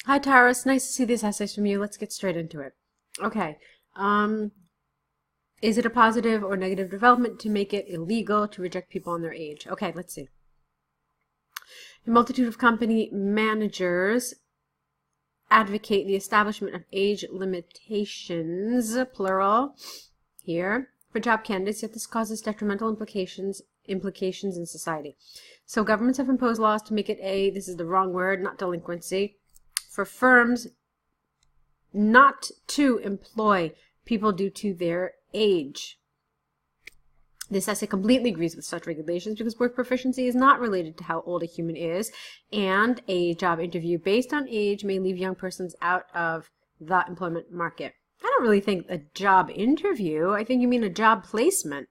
Hi, Taurus. Nice to see these essays from you. Let's get straight into it. Okay. Is it a positive or negative development to make it illegal to reject people on their age? Okay, let's see. A multitude of company managers advocate the establishment of age limitations, plural, here, for job candidates, yet this causes detrimental implications in society. So governments have imposed laws to make it this is the wrong word, not delinquency, for firms not to employ people due to their age. This essay completely agrees with such regulations because work proficiency is not related to how old a human is, and a job interview based on age may leave young persons out of the employment market. I don't really think a job interview. I think you mean a job placement,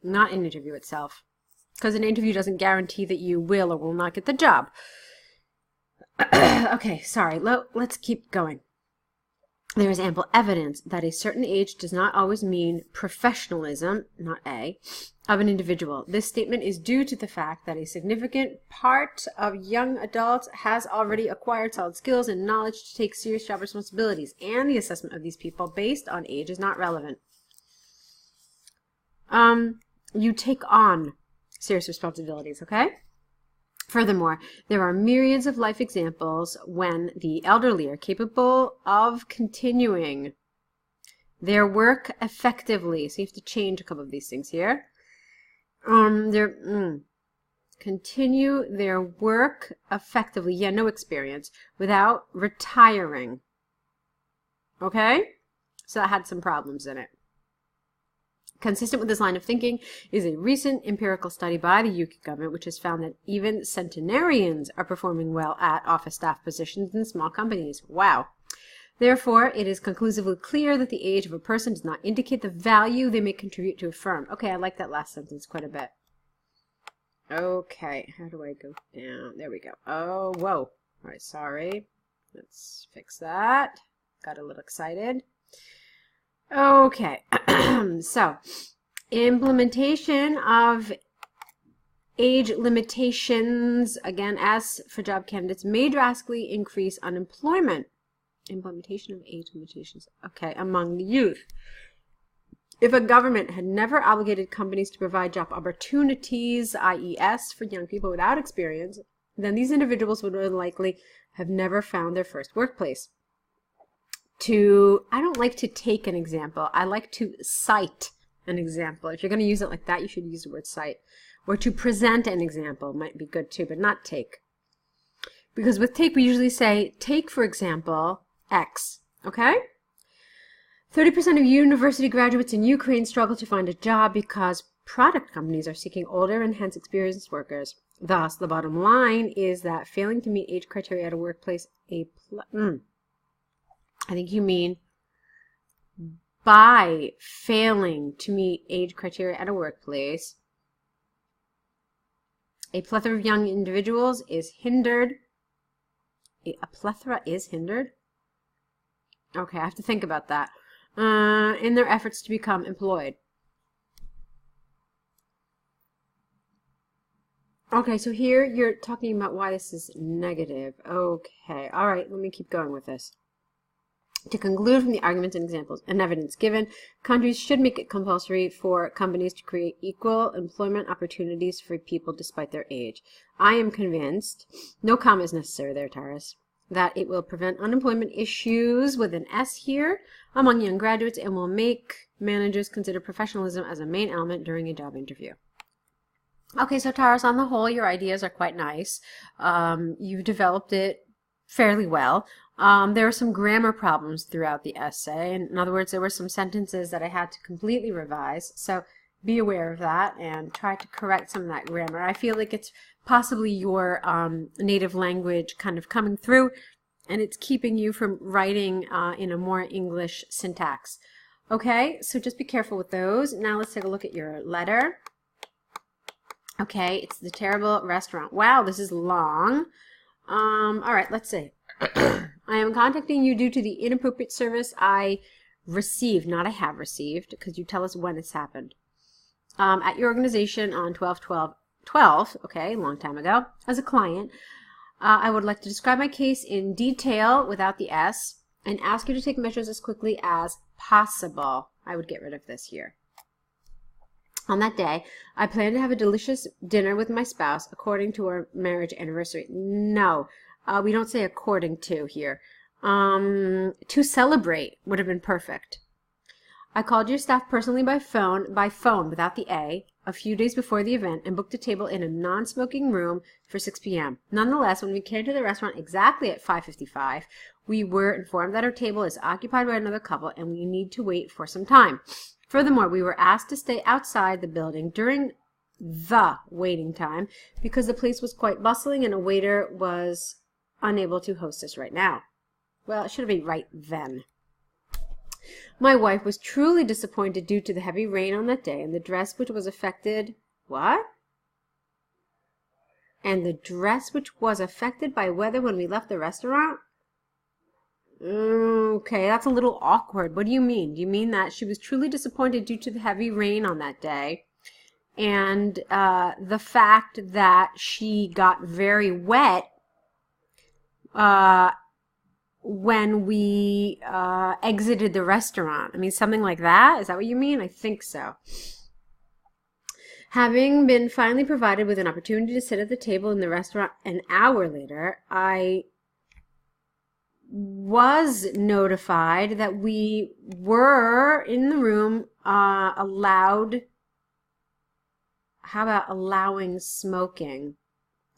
not an interview itself, because an interview doesn't guarantee that you will or will not get the job. Okay, sorry. Let's keep going. There is ample evidence that a certain age does not always mean professionalism, not A, of an individual. This statement is due to the fact that a significant part of young adults has already acquired solid skills and knowledge to take serious job responsibilities, and the assessment of these people based on age is not relevant. You take on serious responsibilities, okay? Furthermore, there are myriads of life examples when the elderly are capable of continuing their work effectively. So you have to change a couple of these things here. Continue their work effectively. Yeah, no experience. Without retiring. Okay? So that had some problems in it. Consistent with this line of thinking is a recent empirical study by the UK government, which has found that even centenarians are performing well at office staff positions in small companies. Wow. Therefore, it is conclusively clear that the age of a person does not indicate the value they may contribute to a firm. Okay, I like that last sentence quite a bit. Okay, how do I go down? There we go. Oh, whoa. All right, sorry. Let's fix that. Got a little excited. Okay, so implementation of age limitations, again, as for job candidates, may drastically increase unemployment. Implementation of age limitations, okay, among the youth. If a government had never obligated companies to provide job opportunities, IELTS, for young people without experience, then these individuals would likely have never found their first workplace. I don't like to take an example. I like to cite an example. If you're going to use it like that, you should use the word cite. Or to present an example might be good too, but not take. Because with take, we usually say, take, for example, X. Okay? 30% of university graduates in Ukraine struggle to find a job because product companies are seeking older and hence experienced workers. Thus, the bottom line is that failing to meet age criteria at a workplace, I think you mean by failing to meet age criteria at a workplace, a plethora of young individuals is hindered. A plethora is hindered? Okay, I have to think about that. In their efforts to become employed. Okay, so here you're talking about why this is negative. Okay, all right, let me keep going with this. To conclude from the arguments and examples and evidence given, countries should make it compulsory for companies to create equal employment opportunities for people despite their age. I am convinced, no comma is necessary there, Taurus, that it will prevent unemployment issues with an S here among young graduates and will make managers consider professionalism as a main element during a job interview. Okay, so Taurus, on the whole, your ideas are quite nice. You've developed it fairly well. There were some grammar problems throughout the essay. In other words, there were some sentences that I had to completely revise. So be aware of that and try to correct some of that grammar. I feel like it's possibly your native language kind of coming through, and it's keeping you from writing in a more English syntax. Okay, so just be careful with those. Now let's take a look at your letter. Okay, it's the terrible restaurant. Wow, this is long. All right, let's see. I am contacting you due to the inappropriate service I received, not I have received, because you tell us when it's happened, at your organization on 12/12/12, okay, a long time ago, as a client. I would like to describe my case in detail without the S and ask you to take measures as quickly as possible. I would get rid of this here. On that day, I plan to have a delicious dinner with my spouse according to our marriage anniversary. No, we don't say according to here. To celebrate would have been perfect. I called your staff personally by phone without the a few days before the event and booked a table in a non-smoking room for 6 p.m. Nonetheless, when we came to the restaurant exactly at 5:55, we were informed that our table is occupied by another couple and we need to wait for some time. Furthermore, we were asked to stay outside the building during the waiting time because the place was quite bustling and a waiter was unable to host us right now. Well, it should have been right then. My wife was truly disappointed due to the heavy rain on that day and the dress which was affected... What? And the dress which was affected by weather when we left the restaurant? Okay, that's a little awkward. What do you mean? Do you mean that she was truly disappointed due to the heavy rain on that day and the fact that she got very wet when we exited the restaurant? I mean, something like that? Is that what you mean? I think so. Having been finally provided with an opportunity to sit at the table in the restaurant an hour later, I was notified that we were in the room allowed. How about allowing smoking?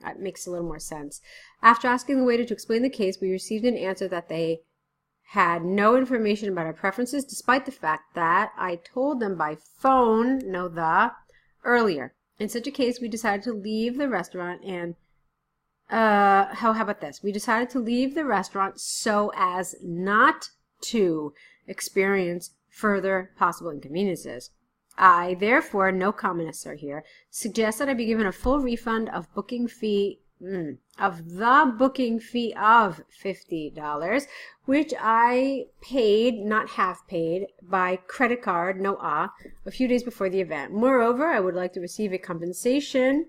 That makes a little more sense. After asking the waiter to explain the case, we received an answer that they had no information about our preferences, despite the fact that I told them by phone, earlier. In such a case, we decided to leave the restaurant and how about this? We decided to leave the restaurant so as not to experience further possible inconveniences. I, therefore, no comment necessary here, suggest that I be given a full refund of booking fee of the booking fee of $50, which I paid, not half paid, by credit card, a few days before the event. Moreover, I would like to receive a compensation,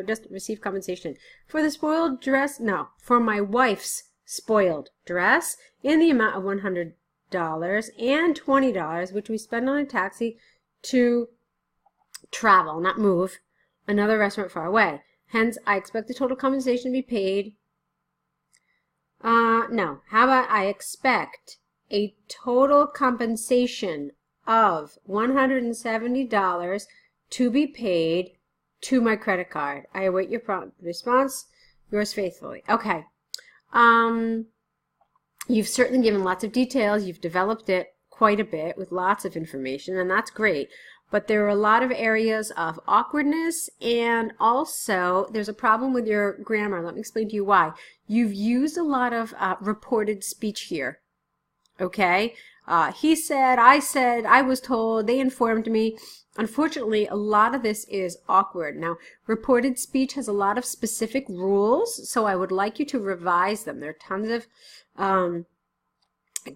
just receive compensation for the spoiled dress, for my wife's spoiled dress in the amount of $100 and $20, which we spend on a taxi to travel, not move, another restaurant far away. Hence, I expect the total compensation to be paid. No. How about I expect a total compensation of $170 to be paid to my credit card. I await your prompt response. Yours faithfully. Okay. You've certainly given lots of details. You've developed it quite a bit with lots of information, and that's great. But there are a lot of areas of awkwardness, and also there's a problem with your grammar. Let me explain to you why. You've used a lot of reported speech here. Okay? He said, I was told, they informed me. Unfortunately, a lot of this is awkward. Now, reported speech has a lot of specific rules, so I would like you to revise them. There are tons of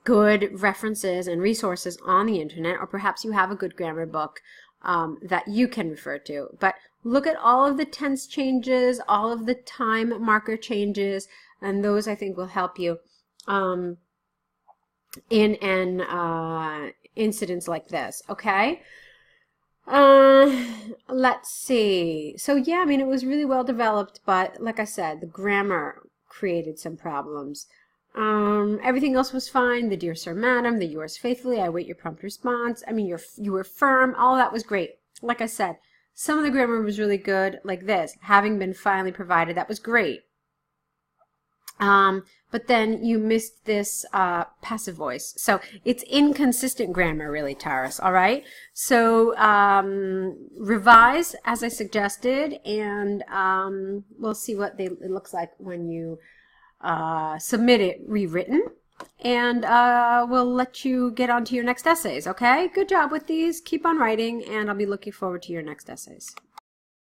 good references and resources on the internet, or perhaps you have a good grammar book that you can refer to. But look at all of the tense changes, all of the time marker changes, and those I think will help you in an incidents like this. Okay? Let's see. So yeah, I mean, it was really well developed, but like I said, the grammar created some problems. Everything else was fine. The dear sir, madam, the yours faithfully, I await your prompt response. I mean, you were firm. All that was great. Like I said, some of the grammar was really good, like this, having been finally provided. That was great. But then you missed this passive voice. So it's inconsistent grammar, really, Taurus, all right? So revise, as I suggested, and we'll see what it looks like when you submit it rewritten. And we'll let you get on to your next essays, okay? Good job with these. Keep on writing, and I'll be looking forward to your next essays.